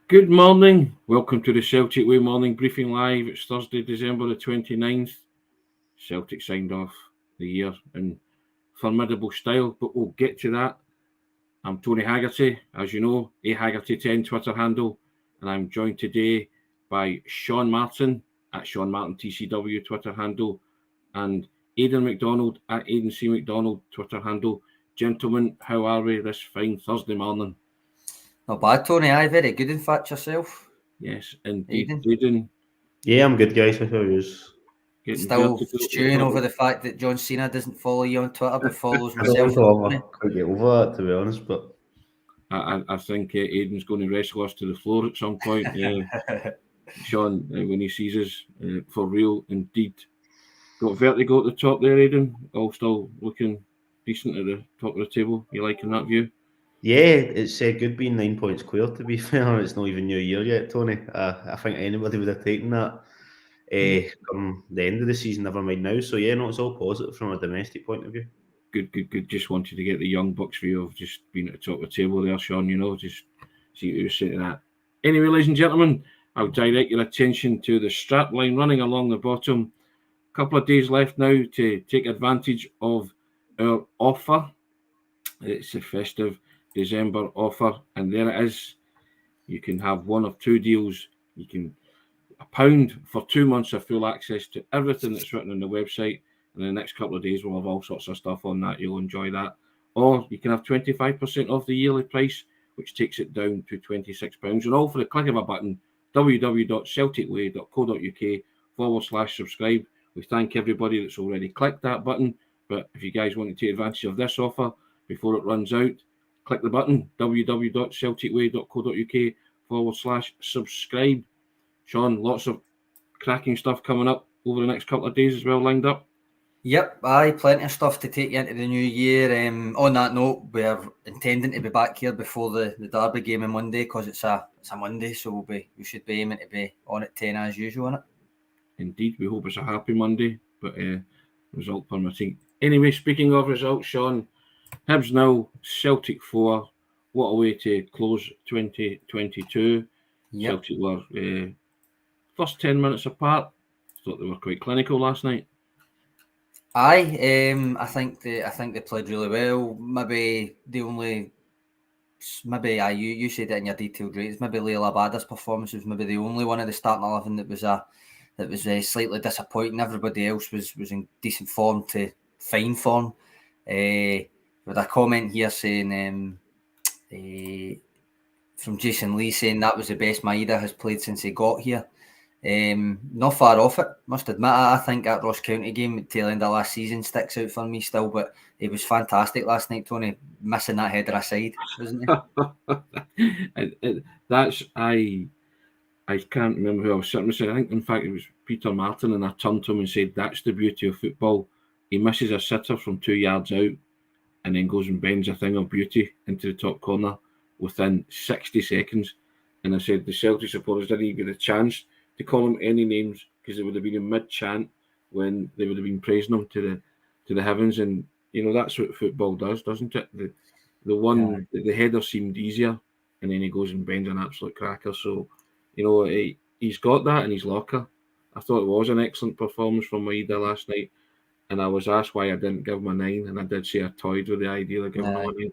Good morning. Welcome to the Celtic Way Morning Briefing Live. It's Thursday, December the 29th. Celtic signed off the year in formidable style, but we'll get to that. I'm Tony Haggerty, as you know, Haggerty10 Twitter handle, and I'm joined today by Sean Martin at Sean Martin TCW Twitter handle, and Aidan Macdonald at Aidan C Macdonald Twitter handle. Gentlemen, how are we this fine Thursday morning? Not bad, Tony. Aye, very good. In fact, yourself. Yes, indeed. Aidan? Yeah, I'm good, guys. How are you? Still stewing over the fact that John Cena doesn't follow you on Twitter, but follows myself. I can't get over that, to be honest. But I think Aidan's going to wrestle us to the floor at some point. Sean, when he sees us, for real, indeed. Got vertigo at the top there, Aidan. All still looking decent at the top of the table. You liking that view? Yeah, it's good being 9 points clear, to be fair. It's not even New Year yet, Tony. I think anybody would have taken that come the end of the season, never mind now. So, yeah, no, it's all positive from a domestic point of view. Good. Just wanted to get the Young Bucks view of just being at the top of the table there, Sean, just see what you were saying to that. Anyway, ladies and gentlemen, I'll direct your attention to the strap line running along the bottom. A couple of days left now to take advantage of our offer. It's a festive December offer, and there it is. You can have one of two deals. You can £1 for 2 months of full access to everything that's written on the website. And in the next couple of days, we'll have all sorts of stuff on that. You'll enjoy that. Or you can have 25% off the yearly price, which takes it down to £26. And all for the click of a button, www.celticway.co.uk/subscribe. We thank everybody that's already clicked that button. But if you guys want to take advantage of this offer before it runs out, click the button, www.celticway.co.uk/subscribe. Sean, lots of cracking stuff coming up over the next couple of days as well lined up. Yep, plenty of stuff to take you into the new year. On that note, we're intending to be back here before the Derby game on Monday because it's a Monday, so we should be aiming to be on at 10 as usual, innit? Indeed, we hope it's a happy Monday, but result permitting. Anyway, speaking of results, Sean, Hibs now, Celtic 4. What a way to close 2022. Yep. Celtic were first 10 minutes apart. Thought they were quite clinical last night. Aye, I think they played really well. Maybe you said it in your detailed rates. Maybe Leila Bada's performance was maybe the only one of the starting 11 that was slightly disappointing. Everybody else was in decent form to fine form. With a comment here saying from Jason Lee saying that was the best Maeda has played since he got here. Not far off it, must admit. I think that Ross County game at the tail end of last season sticks out for me still, but he was fantastic last night, Tony, missing that header aside, wasn't he? I can't remember who I was sitting with. I think, in fact, it was Peter Martin, and I turned to him and said, that's the beauty of football. He misses a sitter from 2 yards out and then goes and bends a thing of beauty into the top corner within 60 seconds. And I said, the Celtic supporters didn't even get a chance to call him any names because they would have been in mid-chant when they would have been praising him to the heavens. And, that's what football does, doesn't it? The header seemed easier, and then he goes and bends an absolute cracker. So, he's got that in his locker. I thought it was an excellent performance from Maeda last night, and I was asked why I didn't give him a 9, and I did say I toyed with the idea of giving him a 9.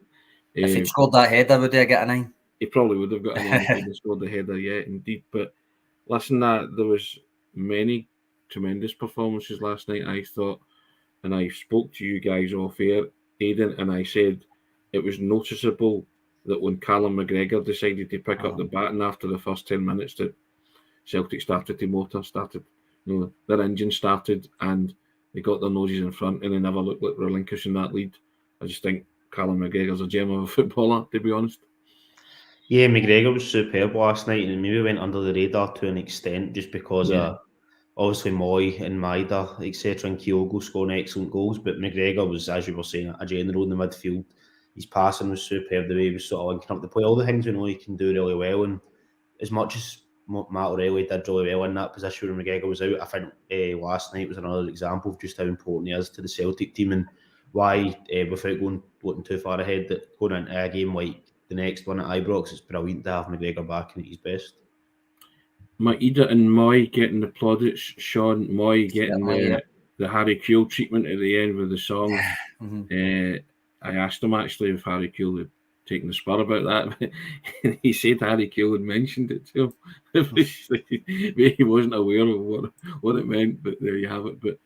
If he'd scored that header, would he get a 9? He probably would have got a 9 if he'd scored the header, yeah, indeed. But listen, there was many tremendous performances last night, I thought, and I spoke to you guys off air, Aidan, and I said it was noticeable that when Callum McGregor decided to pick up the baton after the first 10 minutes, that Celtic started to motor, their engine started, and they got their noses in front, and they never looked like relinquishing that lead. I just think Callum McGregor's a gem of a footballer, to be honest. Yeah, McGregor was superb last night, and maybe went under the radar to an extent just because obviously Mooy and Maeda, etc., and Kyogo scoring excellent goals, but McGregor was, as you were saying, a general in the midfield. His passing was superb, the way he was sort of linking up the play, all the things we know he can do really well. And as much as Matt O'Reilly did really well in that position when McGregor was out, I think last night was another example of just how important he is to the Celtic team and why, without looking too far ahead, that going into a game like the next one at Ibrox, it's brilliant to have McGregor back and at his best. Maeda and Mooy getting the plaudits. Sean Mooy getting the Harry Kewell treatment at the end with the song. I asked him actually if Harry Kewell had taken the spur about that. He said Harry Kewell had mentioned it to him. He wasn't aware of what it meant, but there you have it. But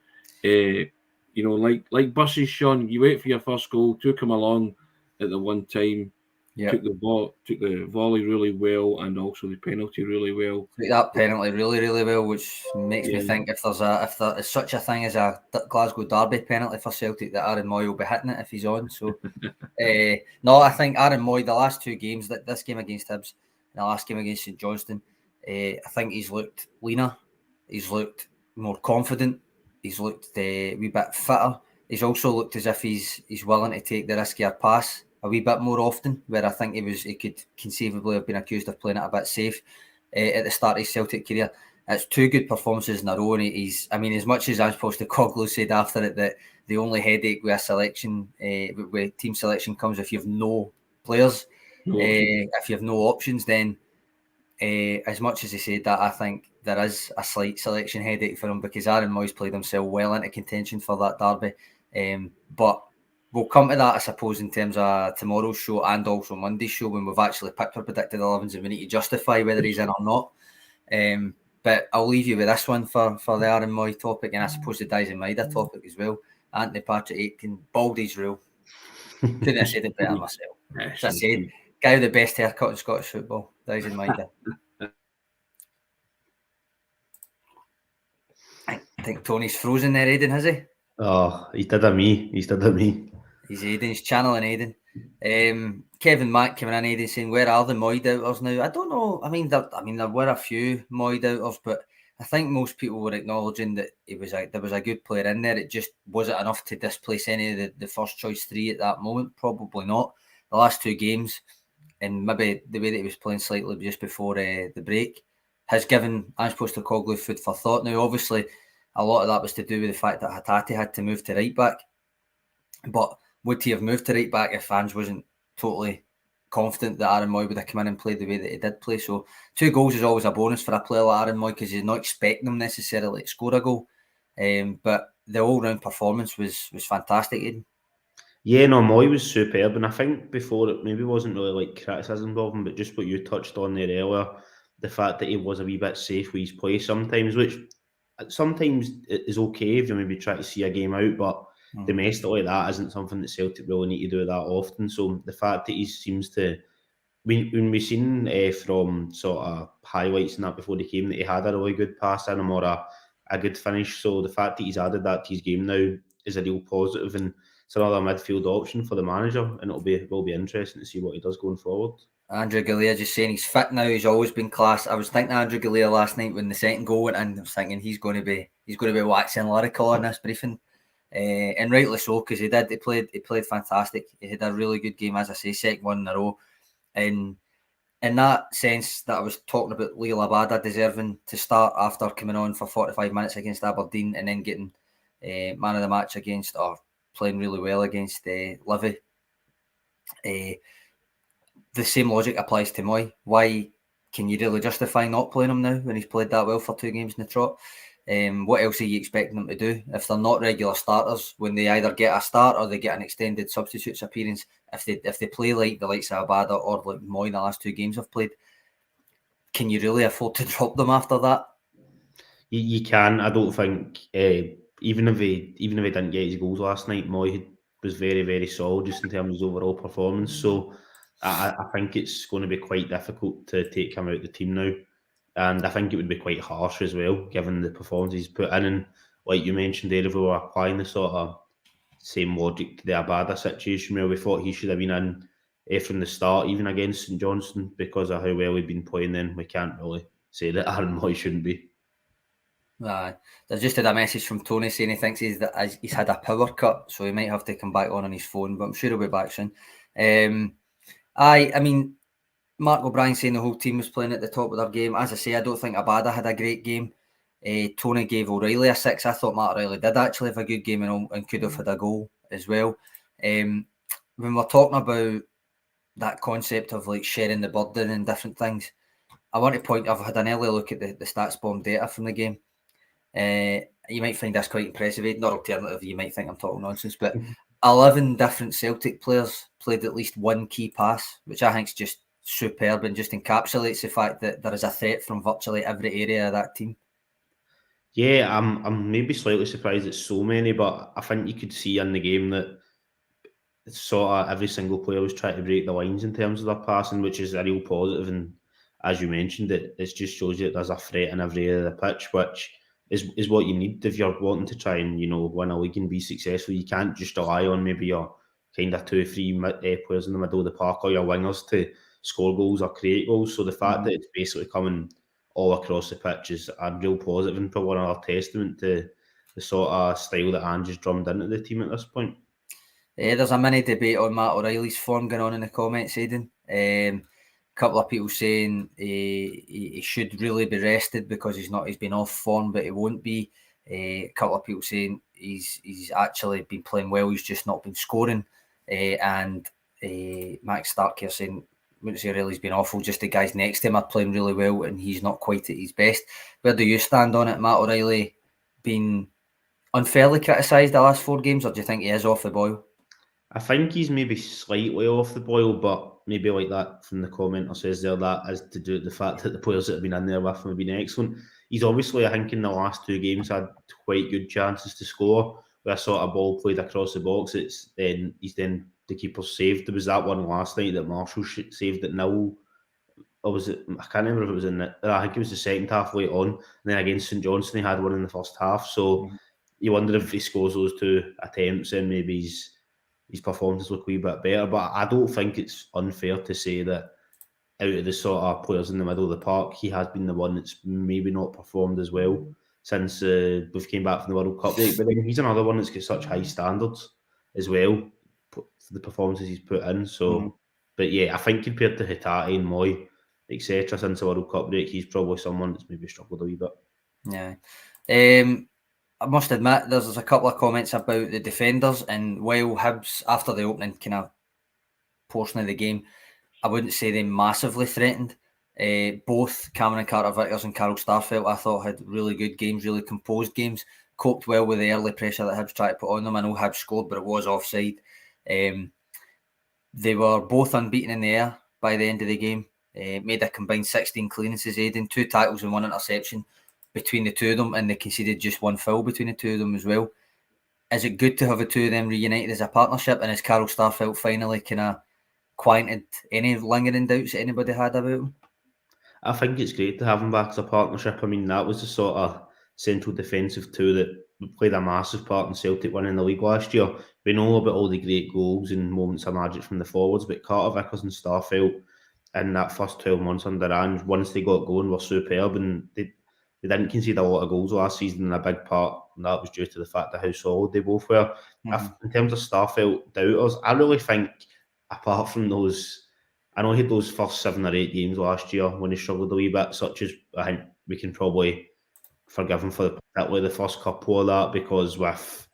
like buses, Sean, you wait for your first goal, took him along at the one time. Took the volley really well, and also the penalty really well. Took that penalty really, really well, which makes me think if there is such a thing as a Glasgow Derby penalty for Celtic, that Aidan Mooy will be hitting it if he's on. So, no, I think Aidan Mooy, the last two games, this game against Hibs and the last game against St Johnstone, I think he's looked leaner, he's looked more confident, he's looked a wee bit fitter. He's also looked as if he's willing to take the riskier pass a wee bit more often, where I think he could conceivably have been accused of playing it a bit safe at the start of his Celtic career. It's two good performances in a row, and he's, I mean, as much as Postecoglou said after it that the only headache with a selection, with team selection, comes if you have no players, if you have no options, then as much as he said that, I think there is a slight selection headache for him, because Aidan Mooy's played himself well into contention for that derby, but we'll come to that, I suppose, in terms of tomorrow's show and also Monday's show, when we've actually picked our predicted 11s and we need to justify whether he's in or not. But I'll leave you with this one for the Aidan Mooy topic, and I suppose the Dyson Maeda topic as well. Anthony Patrick Aitken, Baldy's rule. Couldn't have said it better myself. As I said, guy with the best haircut in Scottish football, Dyson Maeda. I think Tony's frozen there, Aidan, has he? Oh, he's did a me. He's Aidan's channeling Aidan. Kevin Mack coming in, Aidan saying, where are the Mooy doubters now? I don't know. I mean, there were a few Mooy doubters, but I think most people were acknowledging that there was a good player in there. It just wasn't enough to displace any of the first choice three at that moment. Probably not. The last two games, and maybe the way that he was playing slightly just before the break, has given Ange Postecoglou food for thought. Now, obviously, a lot of that was to do with the fact that Hatate had to move to right back. But would he have moved to right back if Ange wasn't totally confident that Aidan Mooy would have come in and played the way that he did play? So 2 goals is always a bonus for a player like Aidan Mooy, because he's not expecting him necessarily to score a goal. But the all-round performance was fantastic, Aidan. Yeah, no, Mooy was superb, and I think before it maybe wasn't really like criticism of him, but just what you touched on there earlier, the fact that he was a wee bit safe with his play sometimes, which sometimes is okay if you maybe try to see a game out, but domestically that isn't something that Celtic really need to do that often. So the fact that he seems to, when we've seen from sort of highlights and that before the game, that he had a really good pass in him or a good finish. So the fact that he's added that to his game now is a real positive, and it's another midfield option for the manager, and will be interesting to see what he does going forward. Andrew Galea just saying he's fit now. He's always been class. I was thinking Andrew Galea last night when the second goal went in. I was thinking he's going to be waxing lyrical on this briefing, and rightly so, because he played fantastic. He had a really good game, as I say, second one in a row, and in that sense that I was talking about, Leo Labada deserving to start after coming on for 45 minutes against Aberdeen and then getting man of the match against, or playing really well against Livy. The same logic applies to Mooy. Why can you really justify not playing him now when he's played that well for 2 games in the trot? What else are you expecting them to do if they're not regular starters? When they either get a start or they get an extended substitutes appearance, if they play like the likes of Abada or like Mooy in the last 2 games I've played, can you really afford to drop them after that? You can. I don't think even if he didn't get his goals last night, Mooy was very, very solid just in terms of his overall performance. So I think it's going to be quite difficult to take him out of the team now. And I think it would be quite harsh as well, given the performance he's put in. And like you mentioned there, if we were applying the sort of same logic to the Abada situation, where we thought he should have been in from the start, even against St Johnstone, because of how well he'd been playing, then we can't really say that Aidan Mooy shouldn't be. There's just had a message from Tony saying he thinks he's had a power cut, so he might have to come back on his phone, but I'm sure he'll be back soon. I mean, Mark O'Brien saying the whole team was playing at the top of their game. As I say, I don't think Abada had a great game. Tony gave O'Reilly a 6. I thought Matt O'Reilly did actually have a good game and could have had a goal as well. When we're talking about that concept of like sharing the burden and different things. I want to point. I've had an early look at the stats bomb data from the game. You might find this quite impressive. Not alternative. You might think I'm talking nonsense, but 11 different Celtic players played at least one key pass, which I think is just superb and just encapsulates the fact that there is a threat from virtually every area of that team. Yeah, I'm maybe slightly surprised it's so many, but I think you could see in the game that it's sort of every single player was trying to break the lines in terms of their passing, which is a real positive. And as you mentioned, it just shows you that there's a threat in every area of the pitch, which is what you need if you're wanting to try and win a league and be successful. You can't just rely on maybe your kind of 2 or 3 players in the middle of the park or your wingers to score goals or create goals. So the fact that it's basically coming all across the pitch is a real positive and probably another testament to the sort of style that Ange's drummed into the team at this point. There's a mini debate on Matt O'Reilly's form going on in the comments, Aidan. A couple of people saying he should really be rested because he's been off form, but he won't be. A couple of people saying he's actually been playing well, he's just not been scoring. And Max Stark here saying, wouldn't say really he's been awful, just the guys next to him are playing really well and he's not quite at his best. Where do you stand on it? Matt O'Reilly been unfairly criticised the last 4 games, or do you think he is off the boil? I think he's maybe slightly off the boil, but maybe like that from the commenter says there, that is to do with the fact that the players that have been in there with him have been excellent. He's obviously, I think, in the last 2 games had quite good chances to score, where a sort of ball played across the box. He's then the keeper saved. There was that one last night that Marshall saved at 0. Or was it? I can't remember if it was I think it was the second half late on. And then against St Johnstone, he had one in the first half. So you wonder if he scores those 2 attempts and maybe his performances look a wee bit better. But I don't think it's unfair to say that out of the sort of players in the middle of the park, he has been the one that's maybe not performed as well since we've came back from the World Cup break. But then he's another one that's got such high standards as well for the performances he's put in. So, but yeah, I think compared to Hatate and Mooy, etc., since the World Cup break, he's probably someone that's maybe struggled a wee bit. Yeah. I must admit, there's a couple of comments about the defenders, and while Hibs, after the opening kind of portion of the game, I wouldn't say they massively threatened. Both Cameron Carter-Vickers and Carl Starfelt, I thought, had really good games, really composed games, coped well with the early pressure that Hibs tried to put on them. I know Hibs scored, but it was offside. They were both unbeaten in the air by the end of the game. Made a combined 16 clearances, Aidan, 2 tackles and 1 interception between the 2 of them, and they conceded just 1 foul between the 2 of them as well. Is it good to have the 2 of them reunited as a partnership, and has Carl Starfelt finally kind of quieted any lingering doubts that anybody had about him? I think it's great to have him back as a partnership. I mean, that was the sort of central defensive 2 that played a massive part in Celtic winning the league last year. We know about all the great goals and moments of magic from the forwards, but Carter-Vickers and Starfelt in that first 12 months under Ange, once they got going, were superb, and they didn't concede a lot of goals last season, and a big part, and that was due to the fact of how solid they both were. In terms of Starfelt doubters, I really think, apart from those, I know he had those first 7 or 8 games last year when he struggled a wee bit, such as I think we can probably forgive him for particularly the first couple of that, because with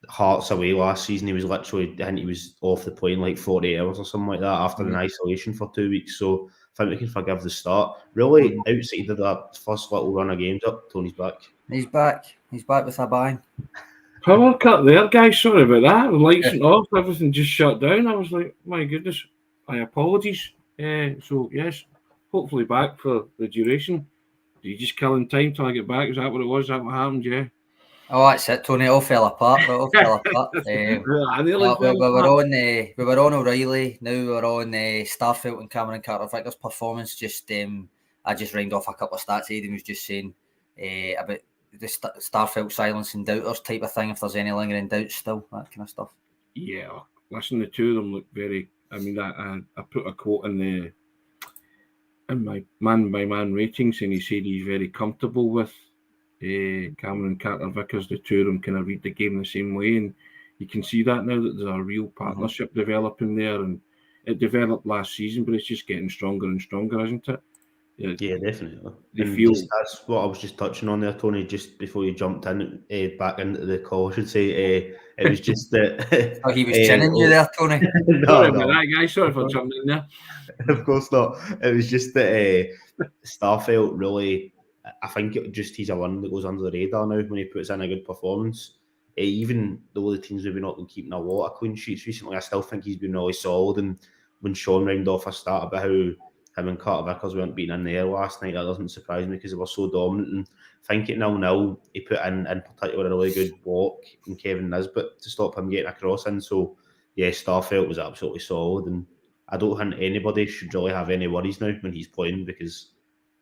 Hearts away last season, he was literally, I think he was off the plane like 48 hours or something like that after an isolation for 2 weeks. So I think we can forgive the start. Really, outside of that first little run of games up, Tony's back. He's back. He's back with a bang. Power cut there, guys. Sorry about that. The lights went off. Everything just shut down. I was like, my goodness. My apologies. So, yes, hopefully back for the duration. Did you just kill in time till I get back? Is that what it was? Is that what happened? Yeah. Oh, that's it, Tony. It all fell apart. We were on O'Reilly. Now we're on Starfelt and Cameron Carter-Vickers' performance. I just rhymed off a couple of stats. Aidan was just saying about the Starfelt silence and doubters type of thing. If there's any lingering doubts still, that kind of stuff. Yeah, listen, the 2 of them look very. I mean, I put a quote in my man-by-man ratings, and he said he's very comfortable with Cameron Carter-Vickers. The 2 of them kind of read the game the same way, and you can see that now that there's a real partnership developing there, and it developed last season, but it's just getting stronger and stronger, isn't it? Yeah, definitely. They And feel just that's what I was just touching on there, Tony. Just before you jumped in, back into the call, I should say, it was just that. Oh, he was chinning you there, Tony. sorry no, about that, guys. Sorry for jumping in there. of course not. It was just that Starfelt really. I think he's a one that goes under the radar now when he puts in a good performance. Even though the teams have not been keeping a lot of clean sheets recently, I still think he's been really solid. And when Sean rounded off a start about how him and Carter Vickers weren't beaten in the air last night, that doesn't surprise me because they were so dominant. And I think at 0-0, he put in particular a really good block in Kevin Nisbet to stop him getting a cross in. So yeah, Starfelt was absolutely solid, and I don't think anybody should really have any worries now when he's playing because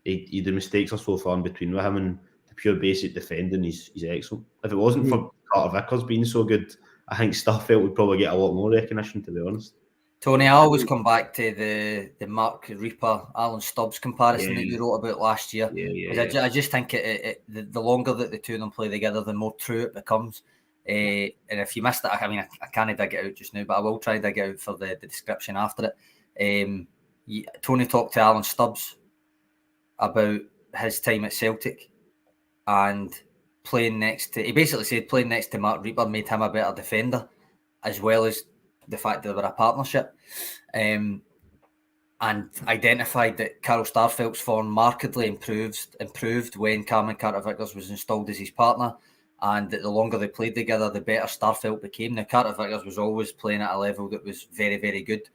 the mistakes are so far in between with him, and the pure basic defending he's excellent. If it wasn't for Carter Vickers being so good, I think Starfelt would probably get a lot more recognition, to be honest. Tony, I always come back to the Mark Reaper, Alan Stubbs comparison that you wrote about last year. I just think the longer that the two of them play together, the more true it becomes. And if you missed it, I can't dig it out just now, but I will try to dig it out for the description after it. Tony talked to Alan Stubbs about his time at Celtic and playing next to... He basically said playing next to Mark Reaper made him a better defender, as well as the fact that they were a partnership, and identified that Carl Starfelt's form markedly improved when Cameron Carter-Vickers was installed as his partner, and that the longer they played together, the better Starfelt became. Now, Carter-Vickers was always playing at a level that was very, very good,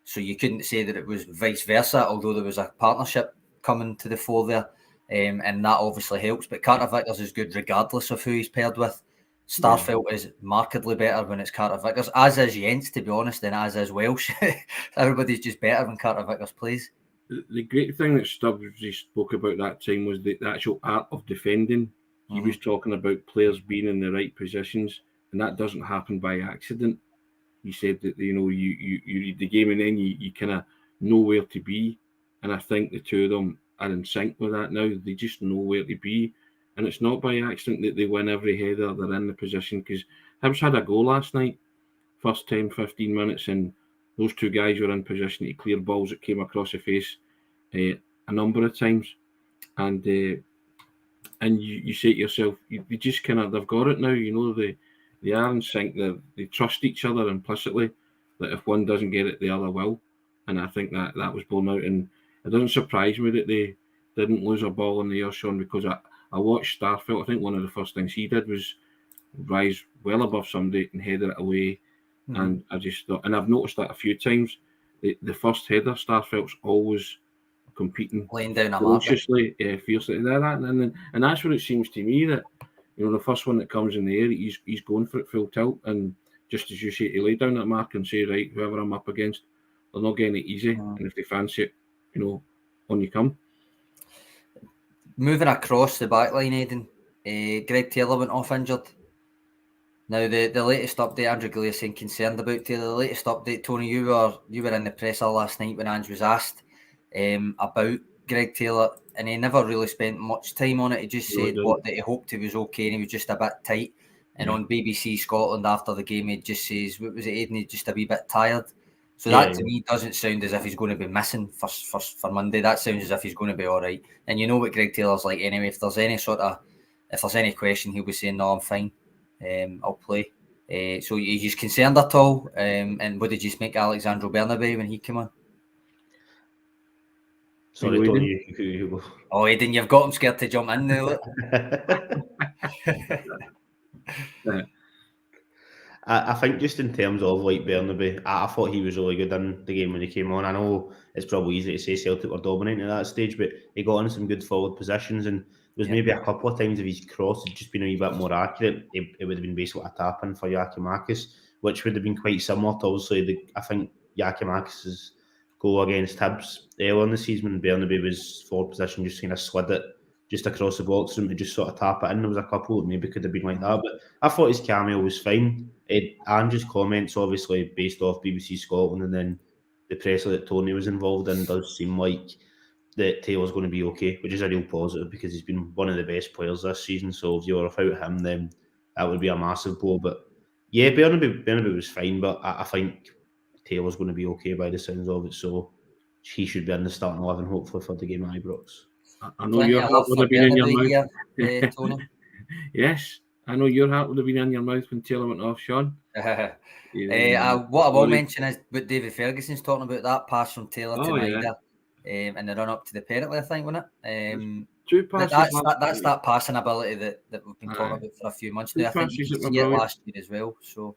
so you couldn't say that it was vice versa, although there was a partnership coming to the fore there, and that obviously helps. But Carter-Vickers is good regardless of who he's paired with. Starfelt is markedly better when it's Carter Vickers, as is Jens, to be honest, and as is Welsh. Everybody's just better when Carter Vickers plays. The great thing that Stubbs spoke about that time was the actual art of defending. He was talking about players being in the right positions, and that doesn't happen by accident. He said that you read the game and then you kind of know where to be, and I think the two of them are in sync with that now. They just know where to be. And it's not by accident that they win every header. They're in the position because Hibs had a goal last night, first time, 15 minutes, and those two guys were in position to clear balls that came across the face a number of times. And you say to yourself, you just they've got it now. They are in sync. They trust each other implicitly. That if one doesn't get it, the other will. And I think that was borne out. And it doesn't surprise me that they didn't lose a ball in the air, Sean, because I watched Starfelt. I think one of the first things he did was rise well above somebody and header it away. And I just thought, and I've noticed that a few times, the first header, Starfelt's always competing laying down a ferociously, fiercely. And that's what it seems to me that, the first one that comes in the air, he's going for it full tilt. And just as you say, to lay down that mark and say, right, whoever I'm up against, they're not getting it easy. And if they fancy it, on you come. Moving across the back line, Aidan, Greg Taylor went off injured. Now, the latest update, Andrew Gillier saying concerned about Taylor. The latest update, Tony, you were in the presser last night when Ange was asked about Greg Taylor, and he never really spent much time on it. He just said that he hoped he was okay and he was just a bit tight. And on BBC Scotland after the game, he just says, what was it, Aidan? He's just a wee bit tired. So that to me doesn't sound as if he's going to be missing for Monday. That sounds as if he's going to be all right. And you know what Greg Taylor's like anyway. If there's any question, he'll be saying, "No, I'm fine. I'll play." So you concerned at all? And what did you make Alexandro Bernabeu when he came on? Sorry, Tony, you go. Oh, Aidan, you've got him scared to jump in now. Look. I think just in terms of like Bernabeu, I thought he was really good in the game when he came on. I know it's probably easy to say Celtic were dominating at that stage, but he got in some good forward positions, and there was maybe a couple of times if his cross had just been a wee bit more accurate, it would have been basically a tap-in for Giakoumakis, which would have been quite similar to obviously I think Giakoumakis' goal against Hibs earlier in the season when Bernabeu was forward position, just kind of slid it just across the box for him to just sort of tap it in. There was a couple that maybe could have been like that, but I thought his cameo was fine. Andrew's comments, obviously based off BBC Scotland, and then the presser that Tony was involved in, does seem like that Taylor's going to be okay, which is a real positive because he's been one of the best players this season. So if you were without him, then that would be a massive blow. But yeah, Bernabeu was fine, but I think Taylor's going to be okay by the sounds of it. So he should be in the starting 11, hopefully, for the game at Ibrox. I know your heart would have been in your mouth. Here, Tony. Yes, I know your heart would have been in your mouth when Taylor went off, Sean. What I will mention is what David Ferguson's talking about, that pass from Taylor to Maeda and the run up to the penalty, I think, wasn't it? 2 passes. That's that passing ability that we've been talking about for a few months now. I think you see it last year as well. So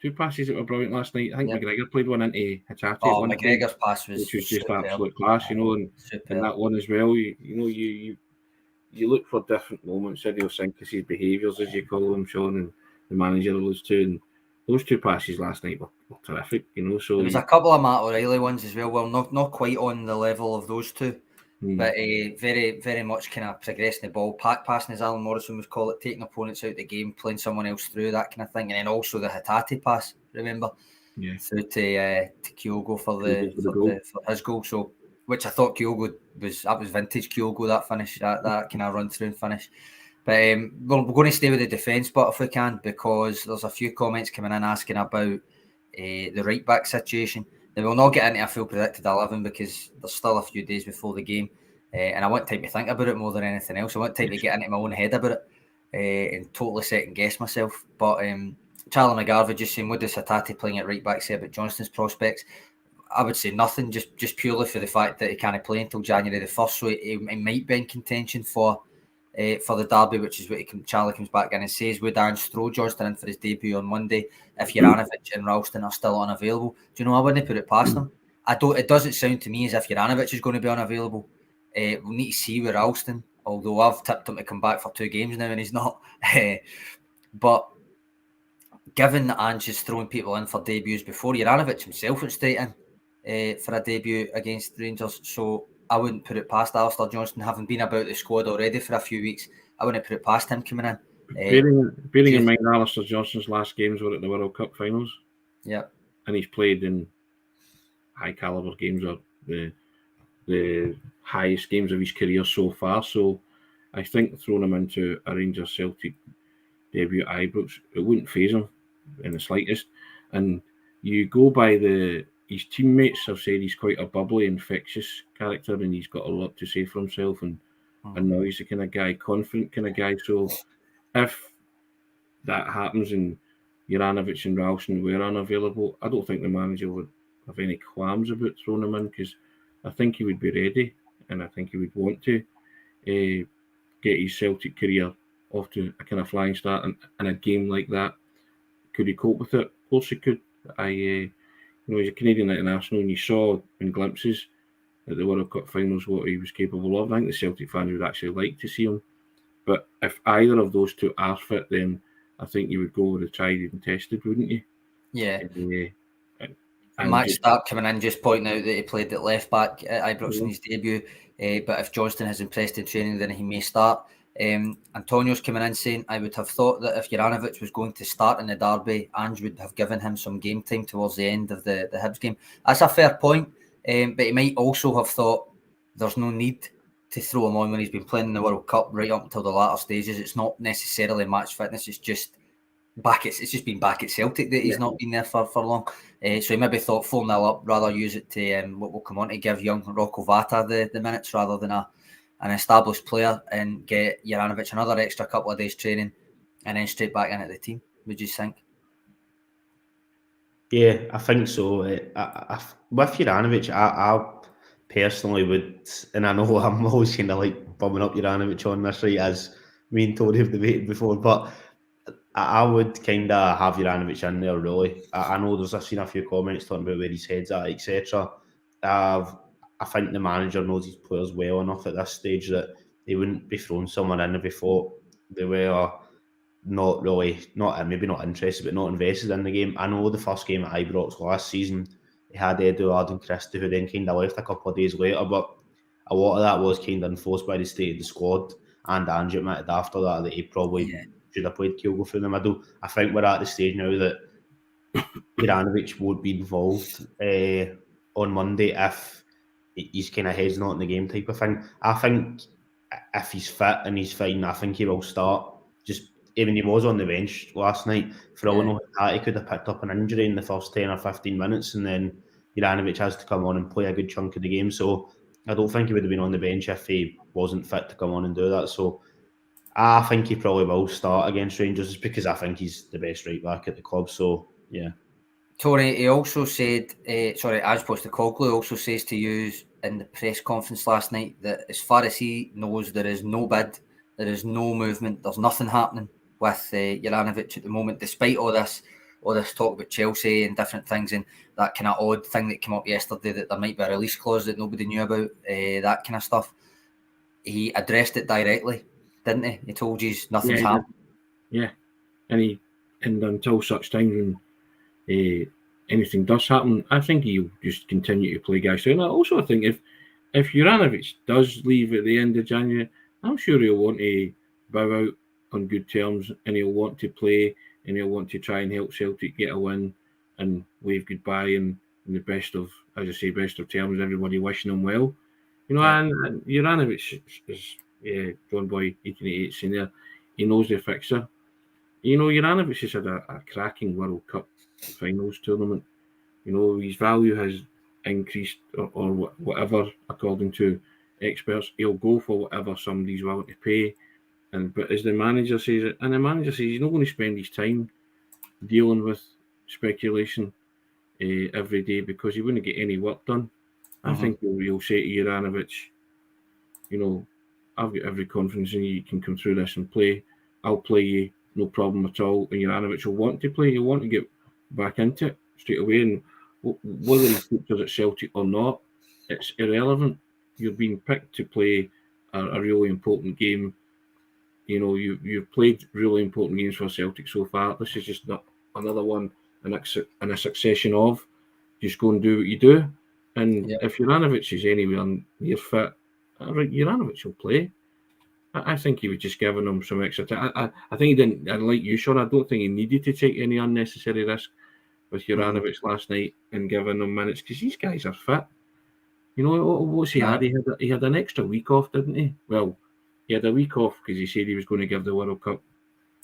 2 passes that were brilliant last night. I think McGregor played one into Haggerty. McGregor's pass was just absolute class, and that one as well. You look for different moments, idiosyncrasies, behaviours, as you call them, Sean, and the manager alludes to. And those 2 passes last night were terrific, So there was a couple of Matt O'Reilly ones as well. Well, not quite on the level of those 2. But very, very much kind of progressing the ball, pack passing, as Alan Morrison would call it, taking opponents out the game, playing someone else through, that kind of thing. And then also the Hatate pass, remember? Through to Kyogo for his goal. So, which I thought Kyogo was vintage Kyogo, that finish, that kind of run through and finish. But we're going to stay with the defence, but if we can, because there's a few comments coming in asking about the right back situation. Now, we'll not get into a full predicted 11 because there's still a few days before the game. And I want time to think about it more than anything else. I want time to get into my own head about it and totally second guess myself. But Charlie McGarvey just saying, what does Hatate playing at right back say about Johnston's prospects? I would say nothing, just purely for the fact that he can't play until January the 1st. So he might be in contention for the derby, which is what Charlie comes back in and says. Would Ange throw Johnston in for his debut on Monday if Juranovic and Ralston are still unavailable? Do you know, I wouldn't put it past them. It doesn't sound to me as if Juranovic is going to be unavailable. We'll need to see with Ralston, although I've tipped him to come back for 2 games now and he's not. But given that Ange is throwing people in for debuts before, Juranovic himself went straight in for a debut against Rangers, so I wouldn't put it past Alistair Johnston, having been about the squad already for a few weeks. I wouldn't put it past him coming in. Bearing in mind Alistair Johnston's last games were at the World Cup finals. Yeah. And he's played in high caliber games, or the highest games of his career so far. So I think throwing him into a Rangers Celtic debut at Ibrox, it wouldn't faze him in the slightest. And you go by his teammates have said he's quite a bubbly, infectious character, and he's got a lot to say for himself, and now he's the kind of guy, confident kind of guy. So if that happens and Juranovic and Ralston were unavailable, I don't think the manager would have any qualms about throwing him in, because I think he would be ready, and I think he would want to get his Celtic career off to a kind of flying start in a game like that. Could he cope with it? Of course he could. He's a Canadian international, and you saw in glimpses at the World Cup finals what he was capable of. I think the Celtic fans would actually like to see him. But if either of those 2 are fit, then I think you would go with the tried and tested, wouldn't you? Yeah. Max Stark coming in, just pointing out that he played at left back at Ibrox in his debut. But if Johnston has impressed in training, then he may start. Antonio's coming in saying, I would have thought that if Juranovic was going to start in the derby, Ange would have given him some game time towards the end of the Hibs game. That's a fair point, but he might also have thought there's no need to throw him on when he's been playing in the World Cup right up until the latter stages. It's not necessarily match fitness, it's just been back at Celtic that he's not been there for long. So he maybe thought 4-0 up, rather use it to what will come on to give young Rocco Vata the minutes rather than an established player, and get Juranovic another extra couple of days training and then straight back into the team. Would you think? Yeah, I think so. With Juranovic, I personally would, and I know I'm always kind of like bumming up Juranovic on this, right, as me and Tony have debated before, but I would kind of have Juranovic in there, really. I know I've seen a few comments talking about where his head's at, etc. I think the manager knows his players well enough at this stage that they wouldn't be throwing someone in if they thought they were maybe not interested, but not invested in the game. I know the first game at Ibrox last season, they had Eduard and Christie, who then kind of left a couple of days later, but a lot of that was kind of enforced by the state of the squad, and Ange admitted after that he probably should have played Kyogo for them. I think we're at the stage now that Juranovic would be involved on Monday if his kind of head's not in the game type of thing. I think if he's fit and he's fine, I think he will start. Even he was on the bench last night. For all I know, he could have picked up an injury in the first 10 or 15 minutes and then Juranovic has to come on and play a good chunk of the game. So I don't think he would have been on the bench if he wasn't fit to come on and do that. So I think he probably will start against Rangers just because I think he's the best right back at the club. So, yeah. Tony, he also said, Ange Postecoglou also says to you in the press conference last night that as far as he knows, there is no bid, there is no movement, there's nothing happening with Juranovic at the moment, despite all this talk about Chelsea and different things, and that kind of odd thing that came up yesterday that there might be a release clause that nobody knew about, that kind of stuff. He addressed it directly, didn't he? He told you nothing's happened. Yeah, and until such time when anything does happen, I think he'll just continue to play guys through. And I also think if Juranovic does leave at the end of January, I'm sure he'll want to bow out on good terms, and he'll want to play, and he'll want to try and help Celtic get a win and wave goodbye in the best of, as I say, best of terms. Everybody wishing him well, And Juranovic is John Boy 1888 senior. He knows the fixture. Juranovic has had a cracking World Cup finals tournament. His value has increased or whatever, according to experts. He'll go for whatever somebody's willing to pay. But as the manager says, he's not going to spend his time dealing with speculation every day because he wouldn't get any work done. I think he'll say to Juranovic, I've got every confidence in you. You can come through this and play. I'll play you, no problem at all. And Juranovic will want to play. He'll want to get back into it straight away. And whether he features at Celtic or not, it's irrelevant. You're being picked to play a really important game. You've played really important games for Celtic so far. This is just not another one in a succession of. Just go and do what you do. And if Juranovic is anywhere near fit, Juranovic will play. I think he was just giving him some extra time. I think he didn't, and like you, Sean, I don't think he needed to take any unnecessary risk with Juranovic last night and giving him minutes because these guys are fit. What's he had? He had an extra week off, didn't he? Well, he had a week off because he said he was going to give the World Cup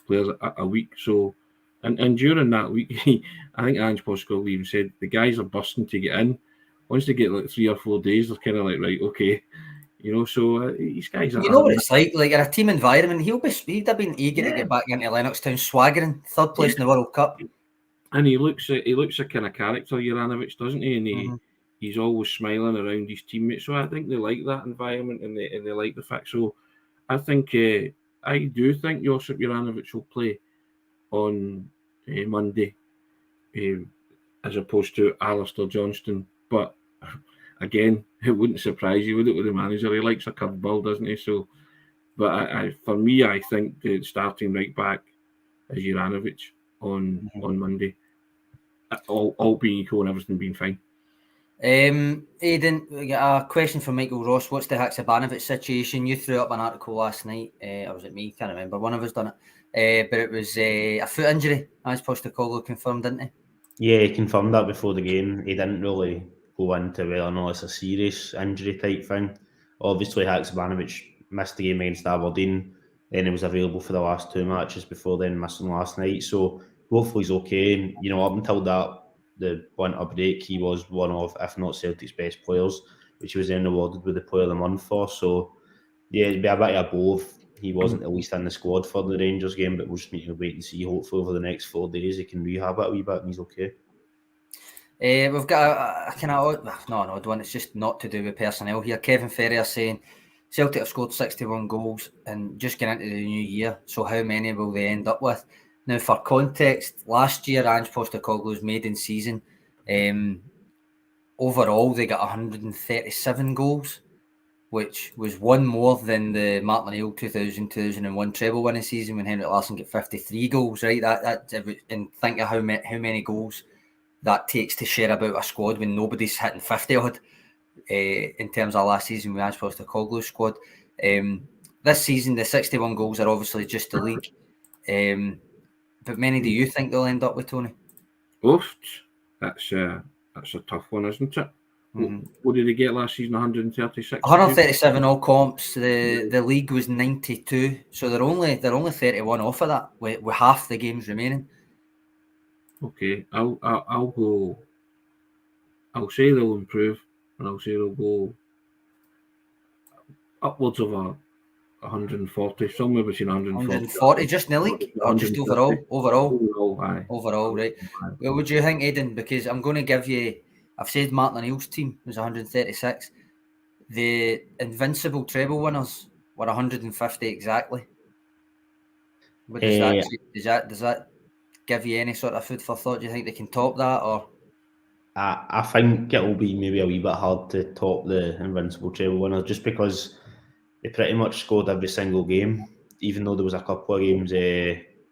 players a week. So, and during that week, I think Ange Postecoglou even said the guys are bursting to get in. Once they get like 3 or 4 days, they're kind of like, right, okay. So these guys are... what it's like in a team environment, he'd have been eager to get back into Lennoxtown, swaggering, third place in the World Cup. And he looks a kind of character, Juranovic, doesn't he? And he's always smiling around his teammates. So I think they like that environment and they like the fact. So I think I do think Josip Juranovic will play on Monday as opposed to Alistair Johnston. But again, it wouldn't surprise you, would it, with the manager? He likes a curveball, doesn't he? So, but for me, I think the starting right back is Juranovic on Monday. All being equal and everything being fine. Aidan, we got a question from Michael Ross. What's the Haksabanovic situation? You threw up an article last night, or was it me? Can't remember. One of us done it. But it was a foot injury, as Postecoglou confirmed, didn't he? Yeah, he confirmed that before the game. He didn't really go into whether or not it's a serious injury type thing. Obviously, Haksabanovic missed the game against Aberdeen. Then he was available for the last 2 matches before then missing last night. So hopefully he's okay. Up until the winter break, he was one of, if not Celtic's best players, which he was then awarded with the Player of the Month for. So yeah, it'd be a bit of both. He wasn't at least in the squad for the Rangers game, but we'll just need to wait and see. Hopefully over the next 4 days he can rehab it a wee bit and he's okay. We've got a kind of odd one. It's just not to do with personnel here. Kevin Ferrier saying Celtic have scored 61 goals and just getting into the new year. So how many will they end up with? Now, for context, last year Ange Postecoglou's maiden season, overall they got 137 goals, which was one more than the Martin O'Neill 2000-2001 treble winning season when Henrik Larsson got 53 goals. Right, and think of how many goals that takes to share about a squad when nobody's hitting 50 odd in terms of last season with Ange Postecoglou's squad. This season, the 61 goals are obviously just the league. But many do you think they'll end up with, Tony? Oof, that's a tough one, isn't it? What did they get last season? 136? 137 all comps. The league was 92, so they're only 31 off of that with half the games remaining. Okay, I'll go I'll say they'll improve, and I'll say they'll go upwards of 140, somewhere between 140 just in the league, or just overall? Overall, aye. Overall, right. Well, what do you think, Aidan? Because I'm going to give you, I've said Martin O'Neill's team was 136. The Invincible treble winners were 150 exactly. What does that give you any sort of food for thought? Do you think they can top that, or? I think it'll be maybe a wee bit hard to top the Invincible treble winner, just because they pretty much scored every single game, even though there was a couple of games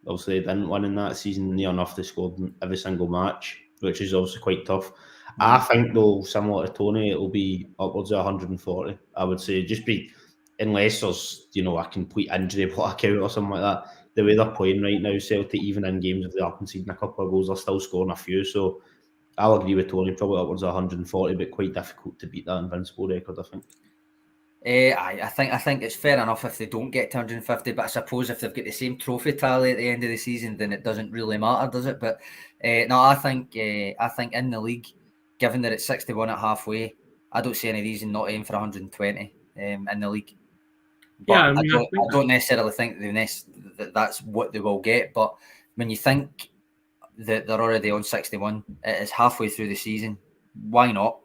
obviously they didn't win in that season. Near enough they scored in every single match, which is obviously quite tough. I think though, similar to Tony, it'll be upwards of 140. I would say, unless there's a complete injury blackout or something like that. The way they're playing right now, Celtic, even in games if they are conceding a couple of goals, they're still scoring a few. So I'll agree with Tony, probably upwards of 140, but quite difficult to beat that Invincible record, I think. I think it's fair enough if they don't get to 150, but I suppose if they've got the same trophy tally at the end of the season, then it doesn't really matter, does it? But no, I think in the league, given that it's 61 at halfway, I don't see any reason not aim for 120 in the league. But Yeah, I don't necessarily think that's what they will get. But when you think that they're already on 61, it is halfway through the season. Why not?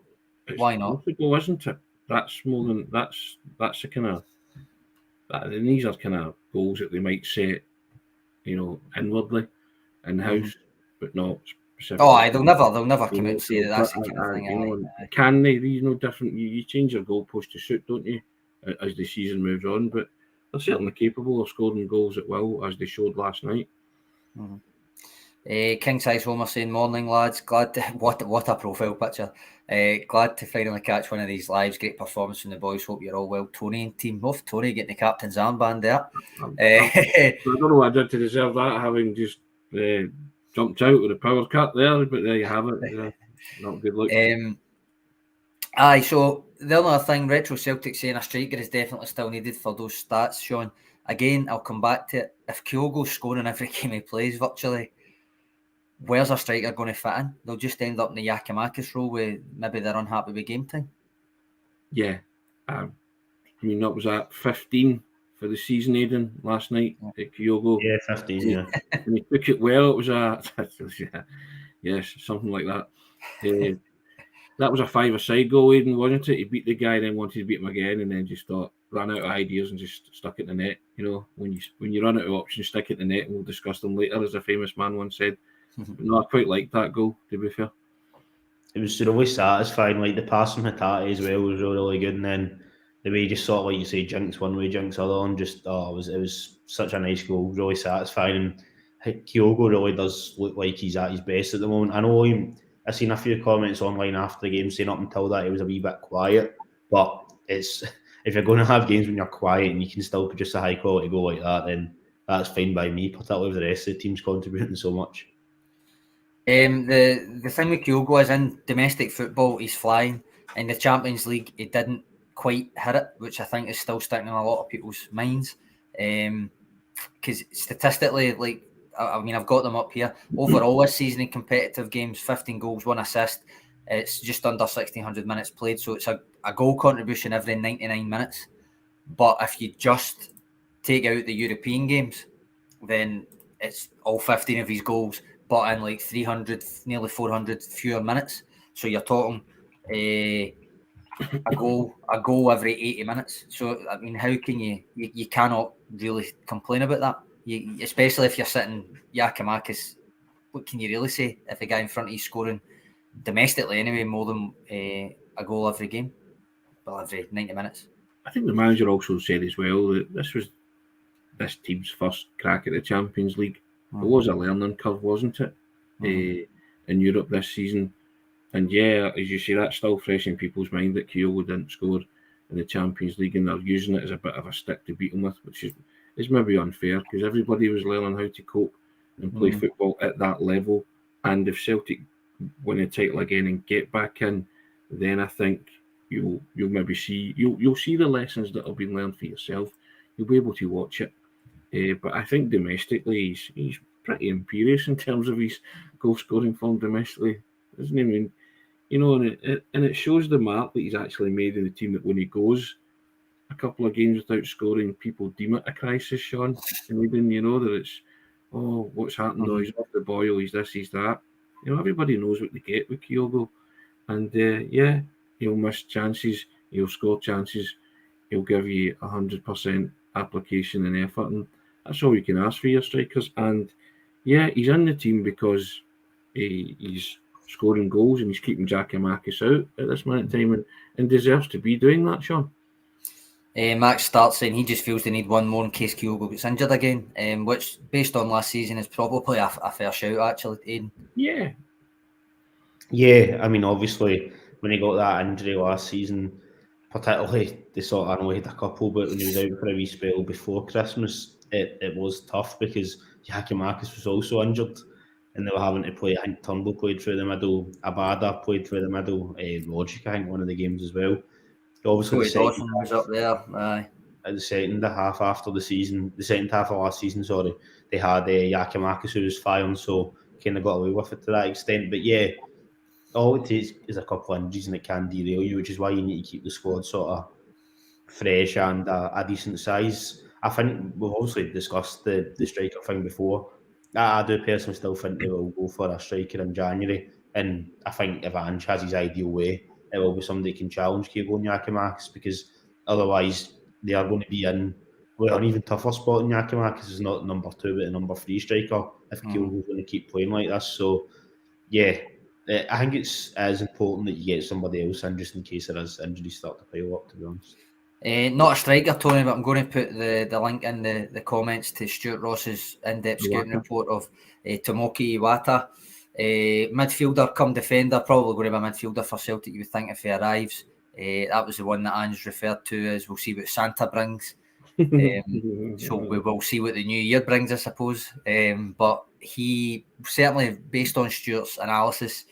Why not? Isn't it? That's more than that's a kind of and these are kind of goals that they might set, inwardly, in house, but not specifically. Oh, they'll never come out and say that's the kind of thing. Can they? These no different. You change your goalpost to suit, don't you, as the season moves on? But they're certainly capable of scoring goals at will, as they showed last night. Mm-hmm. King Size Homer saying, morning lads, glad to what a profile picture. Glad to finally catch one of these lives. Great performance from the boys. Hope you're all well. Tony and team. Off Tony getting the captain's armband there. I don't know what I did to deserve that, having just jumped out with a power cut there, but there you have it. Not good luck. So the other thing, Retro Celtic saying a striker is definitely still needed for those stats, Sean. Again, I'll come back to it. If Kyogo's scoring every game he plays virtually, where's a striker going to fit in? They'll just end up in the Yakimakis role where maybe they're unhappy with game time. Yeah. That was at 15 for the season, Aidan, last night at Kyogo. Yeah, 15, yeah. And he took it well. It was yes, something like that. That was a 5-a-side goal, Aidan, wasn't it? He beat the guy, then wanted to beat him again, and then just ran out of ideas and just stuck it in the net. When you run out of options, stick it in the net, and we'll discuss them later, as a famous man once said. No, I quite liked that goal, to be fair. It was really satisfying. Like the pass from Hatate as well was really good, and then the way he just sort of, like you say, jinx one way, jinx other on. It was such a nice goal, really satisfying. And Kyogo really does look like he's at his best at the moment. I know I've seen a few comments online after the game saying up until that he was a wee bit quiet, but if you're going to have games when you're quiet and you can still produce a high quality goal like that, then that's fine by me, particularly with the rest of the teams contributing so much. The thing with Kyogo is in domestic football, he's flying. In the Champions League, he didn't quite hit it, which I think is still sticking in a lot of people's minds. Because statistically, I've got them up here. Overall this season in competitive games, 15 goals, 1 assist. It's just under 1,600 minutes played, so it's a goal contribution every 99 minutes. But if you just take out the European games, then it's all 15 of his goals, but in like 300, nearly 400 fewer minutes. So you're talking a goal every 80 minutes. So, I mean, how can you cannot really complain about that. Especially if you're sitting Yakimakis, what can you really say if a guy in front of you scoring domestically anyway more than a goal every game? Well, every 90 minutes. I think the manager also said as well that this was this team's first crack at the Champions League. It was a learning curve, wasn't it, in Europe this season? And yeah, as you say, that's still fresh in people's mind that Kyogo didn't score in the Champions League, and they're using it as a bit of a stick to beat them with, which is maybe unfair because everybody was learning how to cope and play football at that level. And if Celtic win a title again and get back in, then I think you'll maybe see you'll see the lessons that have been learned for yourself. You'll be able to watch it. But I think domestically he's pretty imperious in terms of his goal scoring form domestically, isn't he? I mean, You know, and it shows the mark that he's actually made in the team, that when he goes a couple of games without scoring, people deem it a crisis, Sean. And even, you know, that it's, oh, what's happened? Oh, he's off the boil, he's this, he's that. You know, everybody knows what they get with Kyogo. And yeah, he'll miss chances, he'll score chances, he'll give you 100% application and effort. And that's all you can ask for your strikers. And yeah, he's in the team because he's scoring goals and he's keeping Giakoumakis out at this minute in time, and deserves to be doing that, Sean. Max starts saying he just feels they need one more in case Kyogo gets injured again, which, based on last season, is probably a fair shout, actually, Aidan. Yeah, I mean, obviously, when he got that injury last season, particularly, they sort of, I know he had a couple, but when he was out for a wee spell before Christmas, it was tough because Giakoumakis was also injured, and they were having to play. I think Turnbull played through the middle, Abada played through the middle, Logic, I think, one of the games as well. Obviously, Dawson was up there. Aye. At the second half after the season, the second half of last season, sorry, they had Giakoumakis who was firing, so kind of got away with it to that extent. But yeah, all it takes is a couple of injuries and it can derail you, which is why you need to keep the squad sort of fresh and a decent size. I think we've obviously discussed the striker thing before. I do personally still think they will go for a striker in January, and I think if Ange has his ideal way, it will be somebody who can challenge Kyogo and Giakoumakis, because otherwise they are going to be in an even tougher spot. In Giakoumakis is not number 2 but a number 3 striker if Kyogo's going to keep playing like this. So yeah, I think it's as important that you get somebody else in just in case there is injuries start to pile up, to be honest. Not a striker, Tony, but I'm going to put the link in the comments to Stuart Ross's in-depth scouting report of Tomoki Iwata. Midfielder come defender, probably going to be a midfielder for Celtic, you would think, if he arrives. That was the one that Ange referred to as, we'll see what Santa brings. So we will see what the new year brings, I suppose. But he certainly, based on Stuart's analysis,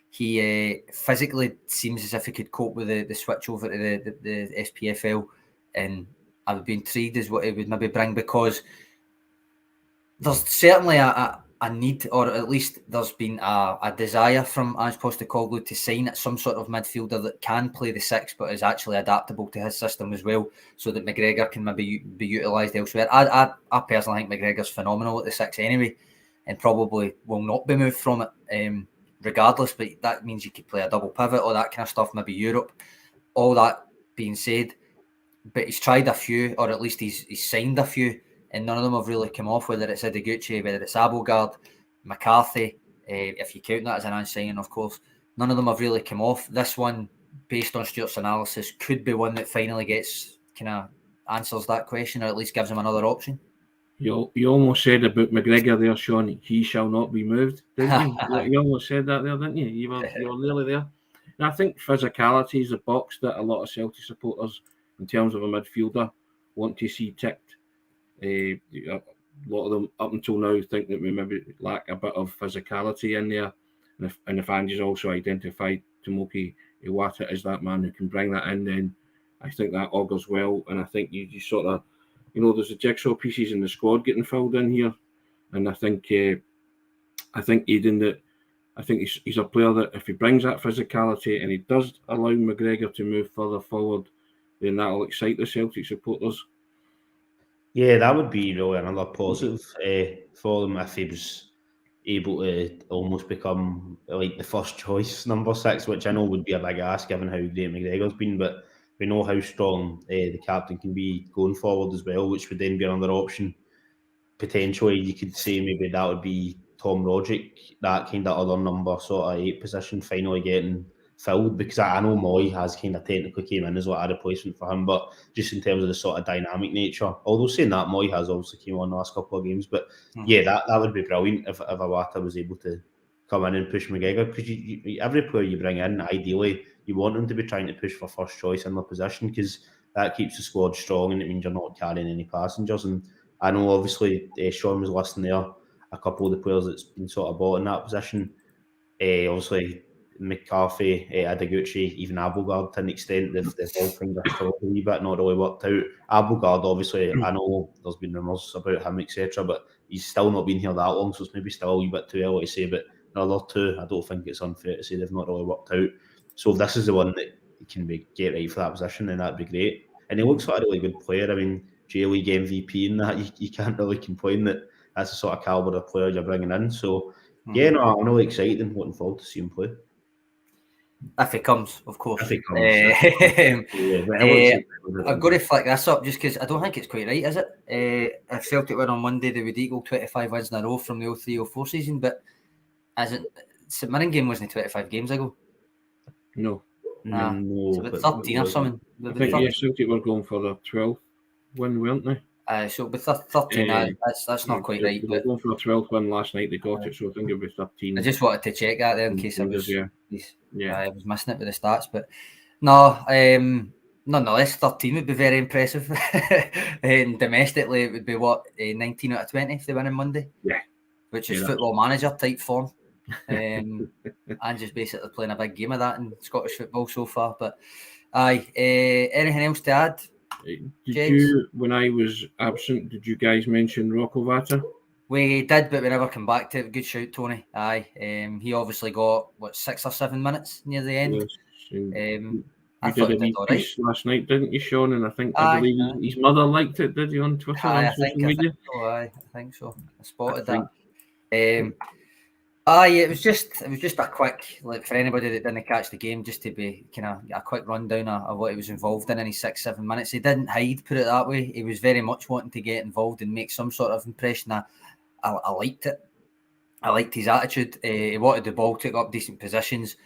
he physically seems as if he could cope with the switch over to the SPFL, and I would be intrigued as what he would maybe bring, because there's certainly a need, or at least there's been a desire from Ange Postecoglou to sign at some sort of midfielder that can play the 6 but is actually adaptable to his system as well, so that McGregor can maybe be utilised elsewhere. I personally think McGregor's phenomenal at the 6 anyway, and probably will not be moved from it regardless, but that means you could play a double pivot, all that kind of stuff, maybe Europe. All that being said, but he's tried a few, or at least he's signed a few, and none of them have really come off, whether it's Ideguchi, whether it's Abelgard, McCarthy, if you count that as an unsigning, of course. None of them have really come off. This one, based on Stuart's analysis, could be one that finally gets answers that question, or at least gives him another option. You almost said about McGregor there, Sean, he shall not be moved, didn't you? You almost said that there, didn't you? You were nearly there. And I think physicality is a box that a lot of Celtic supporters, in terms of a midfielder, want to see ticked. A lot of them, up until now, think that we maybe lack a bit of physicality in there. And if Ange's also identified Tomoki Iwata as that man who can bring that in, then I think that augurs well. And I think you sort of, there's the jigsaw pieces in the squad getting filled in here. And I think Aidan, that I think he's a player that if he brings that physicality and he does allow McGregor to move further forward, then that'll excite the Celtic supporters. Yeah, that would be really another positive for him if he was able to almost become like the first choice number 6, which I know would be a big ask given how great McGregor's been, but we know how strong the captain can be going forward as well, which would then be another option. Potentially, you could say maybe that would be Tom Roderick, that kind of other number sort of 8 position finally getting filled, because I know Mooy has kind of technically came in as like a replacement for him, but just in terms of the sort of dynamic nature, although saying that, Mooy has obviously came on the last couple of games, but yeah, that would be brilliant if Iwata was able to come in and push McGregor, because you, every player you bring in, ideally, you want them to be trying to push for first choice in their position, because that keeps the squad strong and it means you're not carrying any passengers. And I know obviously Sean was listing there a couple of the players that's been sort of bought in that position. Obviously McCarthy, Ideguchi, even Abelgard to an extent, they've all kind of struggled a wee bit, not really worked out. Abelgard, obviously, I know there's been rumours about him, etc., but he's still not been here that long, so it's maybe still a wee bit too early to say. But the other two, I don't think it's unfair to say they've not really worked out. So if this is the one that he can get right for that position, then that'd be great. And he looks like a really good player. I mean, J League MVP and that, you can't really complain that that's the sort of calibre of player you're bringing in. So yeah, no, I'm really excited and looking forward to see him play. If he comes, of course. If he comes. I've got to flick this up just because I don't think it's quite right, is it? If Celtic win on Monday, they would equal 25 wins in a row from the 03-04 season, but St Mirren game wasn't 25 games ago. No. It's about 13 or something. I think Celtic were going for a 12 win, weren't they? So with 13, that's not quite right. They were going for a 12th win last night. They got it, so I think it was 13. I just wanted to check that there in case I was missing it with the stats. But no, nonetheless, 13 would be very impressive. And domestically, it would be 19 out of 20 if they win on Monday. Yeah, which is football manager type form. And just basically playing a big game of that in Scottish football so far. But anything else to add? Did you, when I was absent, did you guys mention Rocco Vata? We did, but we never come back to it. Good shout, Tony. He obviously got 6 or 7 minutes near the end. Yes. You did a wee piece last night, didn't you, Sean? And I believe his mother liked it, did you, on Twitter and social media? I think so. I spotted that. It was just a quick, like, for anybody that didn't catch the game, just to be kind of a quick rundown of what he was involved in his 6-7 minutes. He didn't hide, put it that way. He was very much wanting to get involved and make some sort of impression. I liked it. I liked his attitude. He wanted the ball, took up decent positions.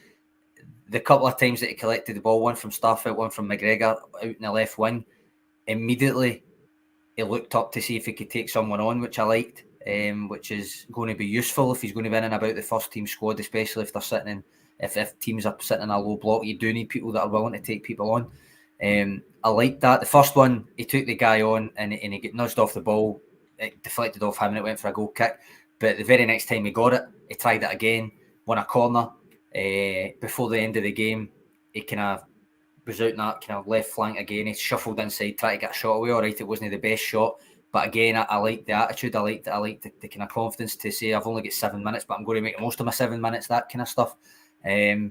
The couple of times that he collected the ball, one from Starfelt, one from McGregor, out in the left wing, immediately he looked up to see if he could take someone on, which I liked. Which is going to be useful if he's going to be in and about the first team squad, especially if they're sitting in, if teams are sitting in a low block. You do need people that are willing to take people on. I like that. The first one, he took the guy on and he got nudged off the ball. It deflected off him and it went for a goal kick. But the very next time he got it, he tried it again, won a corner. Before the end of the game, he kind of was out in that kind of left flank again. He shuffled inside, tried to get a shot away. All right, it wasn't the best shot. But again, I like the attitude. I like the kind of confidence to say I've only got 7 minutes, but I'm going to make the most of my 7 minutes. That kind of stuff. The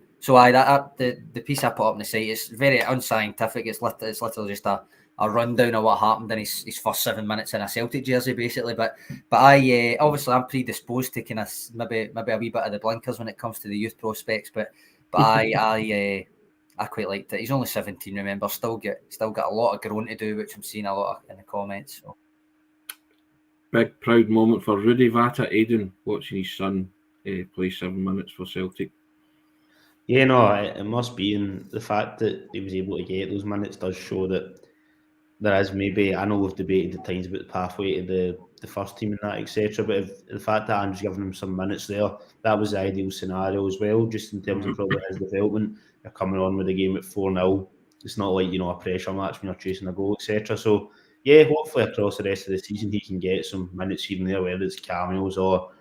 piece I put up on the site is very unscientific. It's literally just a rundown of what happened in his first 7 minutes in a Celtic jersey, basically. But obviously I'm predisposed to kind of maybe a wee bit of the blinkers when it comes to the youth prospects. But I quite liked it. He's only 17, remember. Still got a lot of growing to do, which I'm seeing a lot of in the comments. So. Big proud moment for Rudy Vata, Aidan, watching his son play 7 minutes for Celtic. Yeah, no, it must be, and the fact that he was able to get those minutes does show that there is maybe, I know we've debated at times about the pathway to the first team and that, etc. But if the fact that Andrew's given him some minutes there, that was the ideal scenario as well, just in terms of probably his development. You're coming on with the game at 4-0. It's not like, a pressure match when you're chasing a goal, etc. So, yeah, hopefully across the rest of the season he can get some minutes here and there, whether it's cameos or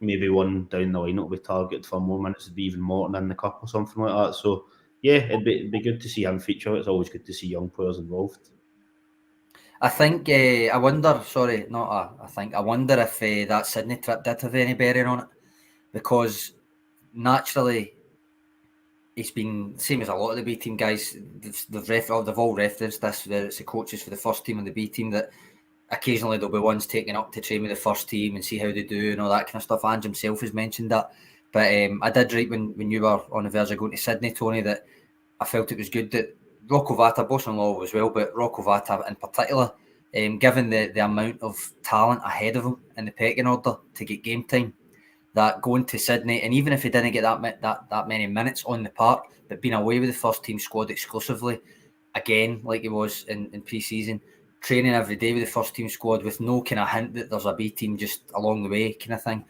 maybe one down the line will be targeted for more minutes. It'd be even Martin in the cup or something like that. So, yeah, it'd be good to see him feature. It's always good to see young players involved. I wonder if that Sydney trip did have any bearing on it, because naturally he's been same as a lot of the B team guys. They've all referenced this, whether it's the coaches for the first team and the B team, that occasionally there'll be ones taken up to train with the first team and see how they do and all that kind of stuff. Ange himself has mentioned that. But I did write when you were on the verge of going to Sydney, Tony, that I felt it was good that Rocco Vata, Boss-in-law as well, but Rocco Vata in particular, given the amount of talent ahead of him in the pecking order to get game time, that going to Sydney, and even if he didn't get that many minutes on the park, but being away with the first team squad exclusively, again, like he was in pre-season, training every day with the first team squad with no kind of hint that there's a B team just along the way kind of thing,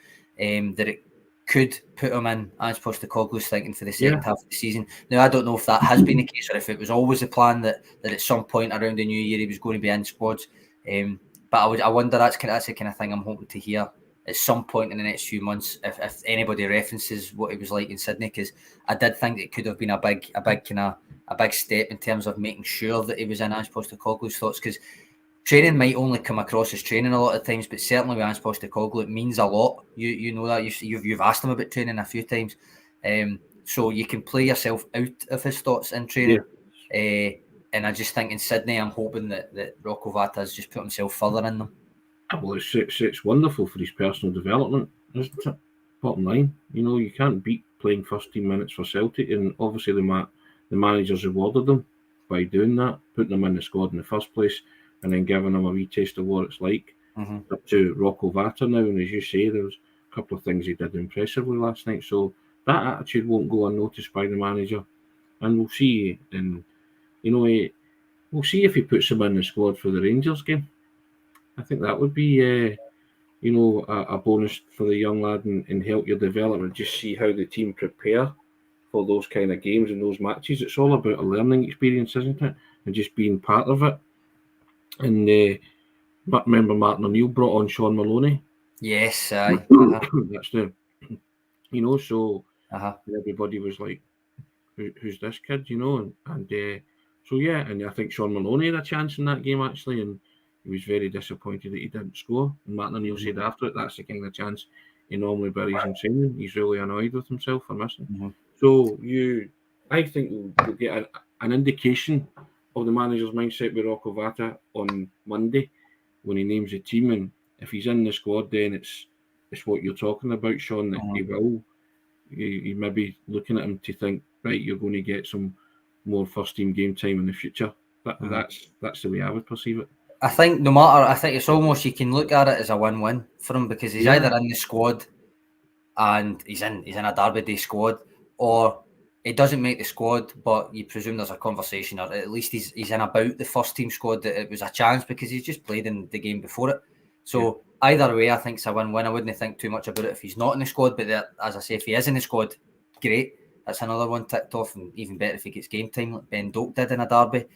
that it could put him in Ange Postecoglou's thinking for the second half of the season. Now, I don't know if that has been the case or if it was always the plan that at some point around the new year he was going to be in squads. But I wonder, that's the kind of thing I'm hoping to hear at some point in the next few months, if anybody references what it was like in Sydney, because I did think it could have been a big step in terms of making sure that he was in Ange Postecoglou's thoughts, because training might only come across as training a lot of times, but certainly with Ange Postecoglou it means a lot. You know that you've asked him about training a few times, so so you can play yourself out of his thoughts in training. And I just think in Sydney, I'm hoping that Rocco Vata has just put himself further in them. Well, it's wonderful for his personal development, isn't it? Bottom line, you can't beat playing first team minutes for Celtic, and obviously the managers rewarded them by doing that, putting them in the squad in the first place, and then giving them a wee taste of what it's like. Up to Rocco Vata now, and as you say, there was a couple of things he did impressively last night, so that attitude won't go unnoticed by the manager, and we'll see. And we'll see if he puts him in the squad for the Rangers game. I think that would be a bonus for the young lad and help your development. Just see how the team prepare for those kind of games and those matches. It's all about a learning experience, isn't it? And just being part of it. And remember Martin O'Neill brought on Sean Maloney. Yes, aye. That's the, so everybody was like, who's this kid, and so yeah, and I think Sean Maloney had a chance in that game actually, and he was very disappointed that he didn't score. And Martin O'Neill said after it, that's the kind of chance he normally buries in training. He's really annoyed with himself for missing. So I think we'll get an indication of the manager's mindset with Rocco Vata on Monday when he names the team, and if he's in the squad, then it's what you're talking about, Sean, that he will. You may be looking at him to think, right, you're going to get some more first team game time in the future. That's the way I would perceive it. I think I think it's almost, you can look at it as a win-win for him, because he's either in the squad and he's in a Derby Day squad, or he doesn't make the squad, but you presume there's a conversation, or at least he's in about the first team squad, that it was a chance because he's just played in the game before it. So either way, I think it's a win-win. I wouldn't think too much about it if he's not in the squad, but as I say, if he is in the squad, great. That's another one ticked off, and even better if he gets game time like Ben Doak did in a derby.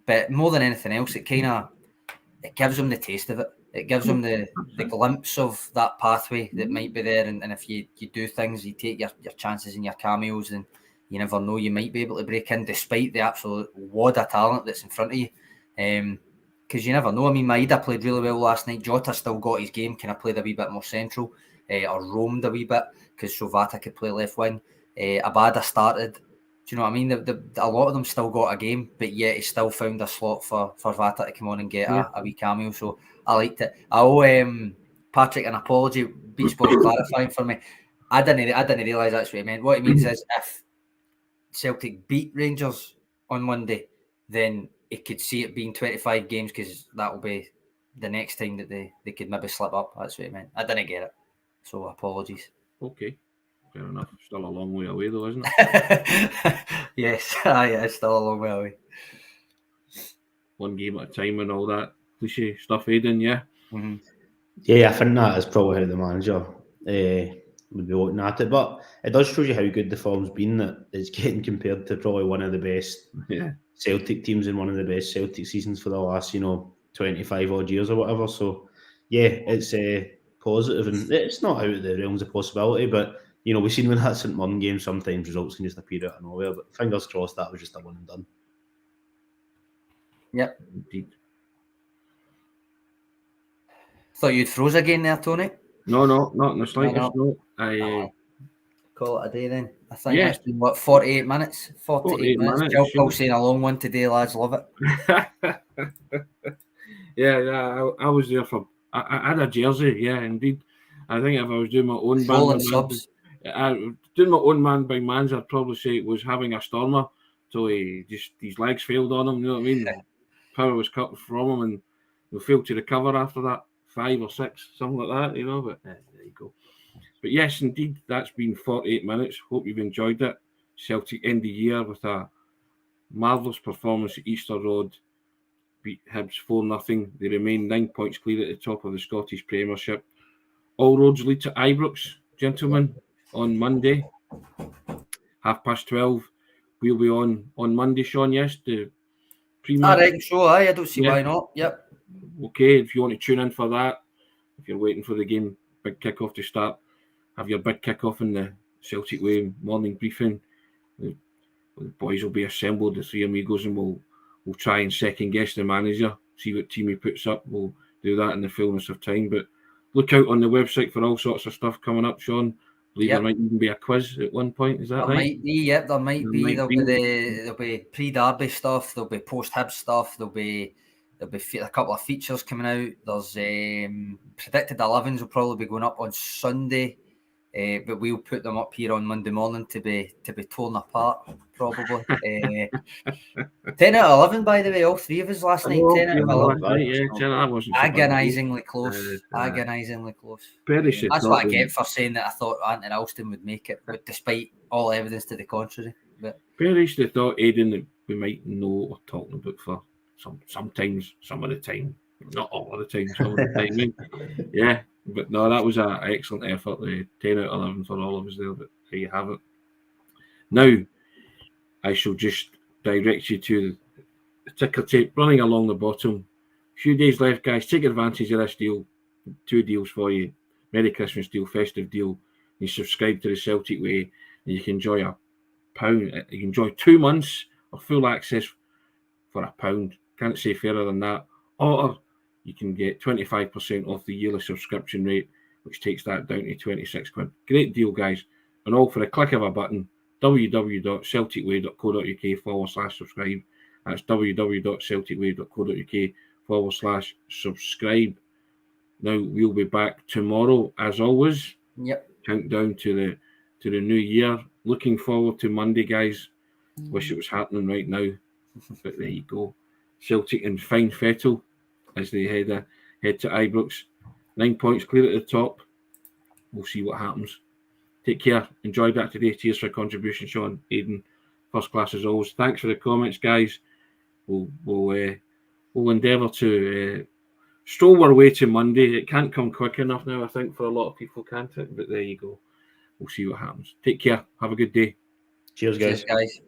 But more than anything else, it gives him the taste of it. It gives him the glimpse of that pathway that might be there. And if you do things, you take your chances and your cameos, and you never know, you might be able to break in despite the absolute wad of talent that's in front of you. Because you never know. I mean, Maeda played really well last night. Jota still got his game, kind of played a wee bit more central, or roamed a wee bit, because Sovata could play left wing. Abada started. Do you know what I mean? A lot of them still got a game, but yet he still found a slot for Vata to come on and get a wee cameo. So I liked it. I owe Patrick an apology. Beach Boy clarifying for me. I didn't realise that's what he meant. What he means is, if Celtic beat Rangers on Monday, then he could see it being 25 games, because that will be the next time that they could maybe slip up. That's what he meant. I didn't get it. So apologies. Okay. Fair enough. Still a long way away though, isn't it? Yes, it's still a long way away. One game at a time and all that cliche stuff, Aidan, yeah? Mm-hmm. Yeah, I think that is probably how the manager would be looking at it. But it does show you how good the form's been, that it's getting compared to probably one of the best Celtic teams in one of the best Celtic seasons for the last, 25 odd years or whatever. So, yeah, it's positive, and it's not out of the realms of possibility, but we've seen when that St Mirren game, sometimes results can just appear out of nowhere, but fingers crossed that was just a one and done. Yep. Indeed. Thought you'd froze again there, Tony? No, not in the slightest. No. Call it a day then. I think it's been, 48 minutes? 48 minutes. I'll saying a long one today, lads. Love it. Yeah, I was there for... I had a jersey, yeah, indeed. I think if I was doing my own band... doing my own man by man's, I'd probably say it was having a stormer till his legs failed on him, you know what I mean? Power was cut from him, and we failed to recover after that, 5 or 6, something like that, but there you go. But yes, indeed, that's been 48 minutes. Hope you've enjoyed it. Celtic end the year with a marvellous performance at Easter Road. Beat Hibs 4-0. They remain 9 points clear at the top of the Scottish Premiership. All roads lead to Ibrox, gentlemen, on Monday, 12:30. We'll be on Monday, Sean, yes? The I reckon so, I don't see why not. Yep. Okay, if you want to tune in for that, if you're waiting for the game, big kick-off to start, have your big kick-off in the Celtic Way morning briefing. The boys will be assembled, the three amigos, and we'll try and second-guess the manager, see what team he puts up. We'll do that in the fullness of time, but look out on the website for all sorts of stuff coming up, Sean. believe there might even be a quiz at one point. Is that There right? might be, yep, there might be. might There'll be pre-derby stuff. There'll be post-Hibs stuff. There'll be a couple of features coming out. There's predicted 11s will probably be going up on Sunday, but we'll put them up here on Monday morning to be torn apart probably. 10 out of 11, by the way, all three of us last night. 10 out of 11. Right, yeah, I wasn't so bad. Agonisingly close. Agonisingly close. That's what I get for saying that I thought Anthony Alston would make it, but despite all evidence to the contrary. But Perish, they thought, Aidan, that we might know what we're talking about for sometimes, some of the time, not all of the time, some of the time. Yeah, but no, that was an excellent effort. 10 out of 11 for all of us there, but there you have it. Now, I shall just direct you to the ticker tape running along the bottom. Few days left, guys. Take advantage of this deal. 2 deals for you. Merry Christmas deal, festive deal. You subscribe to the Celtic Way, and you can enjoy £1. You can enjoy 2 months of full access for £1. Can't say fairer than that. Or you can get 25% off the yearly subscription rate, which takes that down to £26. Great deal, guys. And all for a click of a button. www.celticway.co.uk/subscribe. That's www.celticway.co.uk/subscribe. Now we'll be back tomorrow, as always. Yep. Countdown to the new year. Looking forward to Monday, guys. Wish it was happening right now, but there you go. Celtic in fine fettle as they head to Ibrox. 9 points clear at the top. We'll see what happens. Take care. Enjoyed that today. Cheers for your contribution, Sean. Aidan, first class as always. Thanks for the comments, guys. We'll endeavour to stroll our way to Monday. It can't come quick enough now, I think, for a lot of people, can't it? But there you go. We'll see what happens. Take care. Have a good day. Cheers, guys. Cheers, guys.